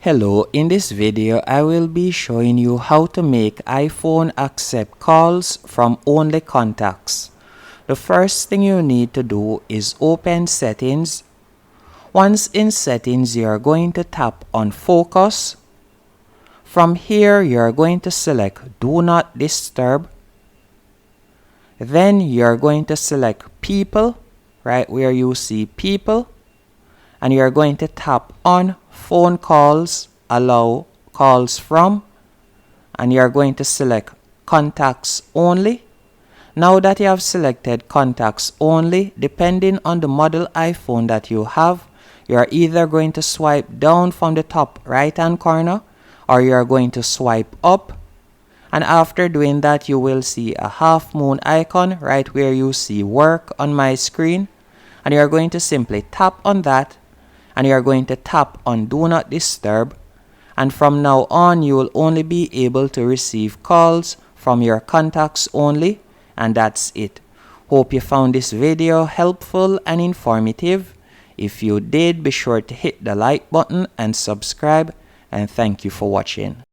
Hello, in this video I will be showing you how to make iPhone accept calls from only contacts. The first thing you need to do is open settings. Once in settings, you are going to tap on focus. From here you are going to select do not disturb. Then you are going to select people, right where you see people, and you are going to tap on phone calls, allow calls from, and you are going to select contacts only. Now that you have selected contacts only, depending on the model iPhone that you have, you are either going to swipe down from the top right hand corner or you are going to swipe up, and after doing that you will see a half moon icon right where you see work on my screen, and you are going to simply tap on that, and you are going to tap on do not disturb, and from now on you will only be able to receive calls from your contacts only, and that's it. Hope you found this video helpful and informative. If you did, be sure to hit the like button and subscribe, and thank you for watching.